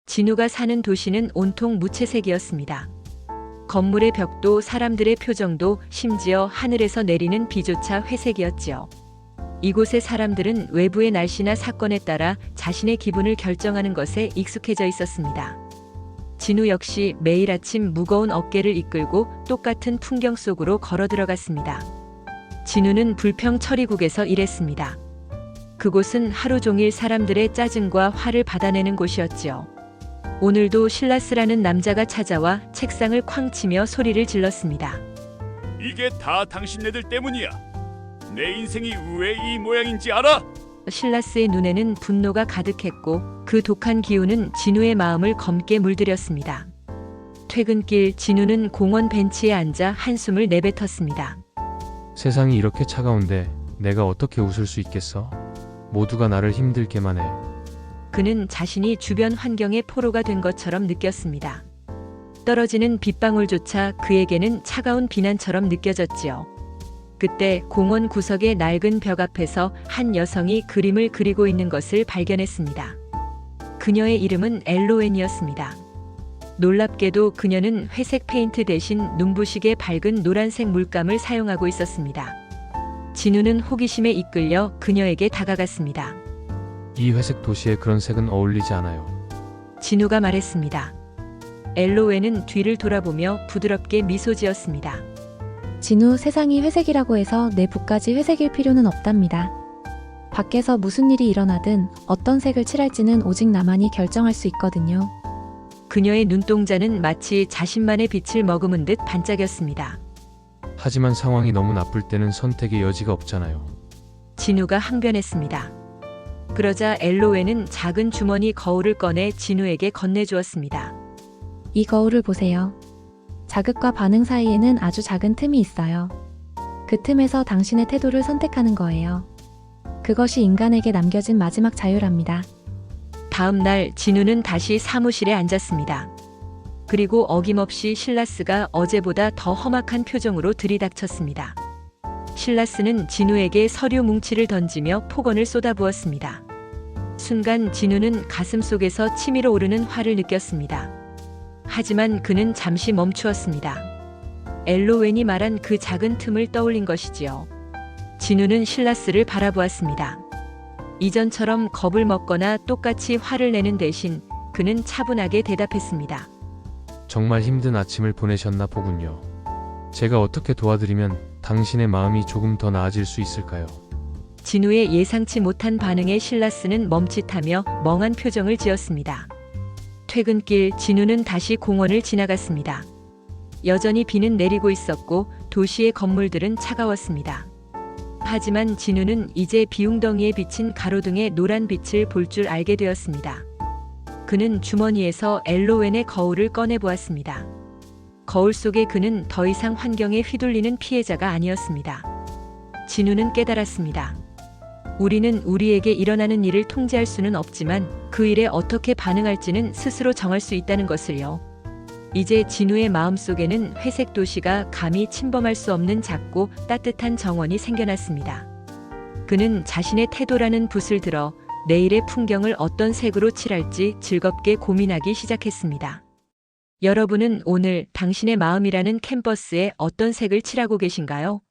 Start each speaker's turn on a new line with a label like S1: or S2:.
S1: 진우가 사는 도시는 온통 무채색이었습니다. 건물의 벽도 사람들의 표정도 심지어 하늘에서 내리는 비조차 회색이었지요. 이곳의 사람들은 외부의 날씨나 사건에 따라 자신의 기분을 결정하는 것에 익숙해져 있었습니다. 진우 역시 매일 아침 무거운 어깨를 이끌고 똑같은 풍경 속으로 걸어 들어갔습니다. 진우는 불평 처리국에서 일했습니다. 그곳은 하루 종일 사람들의 짜증과 화를 받아내는 곳이었지요. 오늘도 실라스라는 남자가 찾아와 책상을 쾅 치며 소리를 질렀습니다.
S2: 이게 다 당신네들 때문이야. 내 인생이 왜 이 모양인지 알아?
S1: 실라스의 눈에는 분노가 가득했고 그 독한 기운은 진우의 마음을 검게 물들였습니다. 퇴근길 진우는 공원 벤치에 앉아 한숨을 내뱉었습니다.
S3: 세상이 이렇게 차가운데 내가 어떻게 웃을 수 있겠어? 모두가 나를 힘들게만 해.
S1: 그는 자신이 주변 환경의 포로가 된 것처럼 느꼈습니다. 떨어지는 빗방울조차 그에게는 차가운 비난처럼 느껴졌지요. 그때 공원 구석의 낡은 벽 앞에서 한 여성이 그림을 그리고 있는 것을 발견했습니다. 그녀의 이름은 엘로웬이었습니다. 놀랍게도 그녀는 회색 페인트 대신 눈부시게 밝은 노란색 물감을 사용하고 있었습니다. 진우는 호기심에 이끌려 그녀에게 다가갔습니다.
S3: 이 회색 도시에 그런 색은 어울리지 않아요.
S1: 진우가 말했습니다. 엘로웬은 뒤를 돌아보며 부드럽게 미소 지었습니다.
S4: 진우, 세상이 회색이라고 해서 내 붓까지 회색일 필요는 없답니다. 밖에서 무슨 일이 일어나든 어떤 색을 칠할지는 오직 나만이 결정할 수 있거든요.
S1: 그녀의 눈동자는 마치 자신만의 빛을 머금은 듯 반짝였습니다.
S3: 하지만 상황이 너무 나쁠 때는 선택의 여지가 없잖아요.
S1: 진우가 항변했습니다. 그러자 엘로웨는 작은 주머니 거울을 꺼내 진우에게 건네주었습니다.
S4: 이 거울을 보세요. 자극과 반응 사이에는 아주 작은 틈이 있어요. 그 틈에서 당신의 태도를 선택하는 거예요. 그것이 인간에게 남겨진 마지막 자유랍니다.
S1: 다음 날 진우는 다시 사무실에 앉았습니다. 그리고 어김없이 실라스가 어제보다 더 험악한 표정으로 들이닥쳤습니다. 실라스는 진우에게 서류 뭉치를 던지며 폭언을 쏟아부었습니다. 순간 진우는 가슴속에서 치밀어 오르는 화를 느꼈습니다. 하지만 그는 잠시 멈추었습니다. 엘로웬이 말한 그 작은 틈을 떠올린 것이지요. 진우는 실라스를 바라보았습니다. 이전처럼 겁을 먹거나 똑같이 화를 내는 대신 그는 차분하게 대답했습니다.
S3: 정말 힘든 아침을 보내셨나 보군요. 제가 어떻게 도와드리면 당신의 마음이 조금 더 나아질 수 있을까요?
S1: 진우의 예상치 못한 반응에 실라스는 멈칫하며 멍한 표정을 지었습니다. 퇴근길 진우는 다시 공원을 지나갔습니다. 여전히 비는 내리고 있었고 도시의 건물들은 차가웠습니다. 하지만 진우는 이제 비웅덩이에 비친 가로등의 노란 빛을 볼 줄 알게 되었습니다. 그는 주머니에서 엘로웬의 거울을 꺼내보았습니다. 거울 속의 그는 더 이상 환경에 휘둘리는 피해자가 아니었습니다. 진우는 깨달았습니다. 우리는 우리에게 일어나는 일을 통제할 수는 없지만 그 일에 어떻게 반응할지는 스스로 정할 수 있다는 것을요. 이제 진우의 마음속에는 회색 도시가 감히 침범할 수 없는 작고 따뜻한 정원이 생겨났습니다. 그는 자신의 태도라는 붓을 들어 내일의 풍경을 어떤 색으로 칠할지 즐겁게 고민하기 시작했습니다. 여러분은 오늘 당신의 마음이라는 캔버스에 어떤 색을 칠하고 계신가요?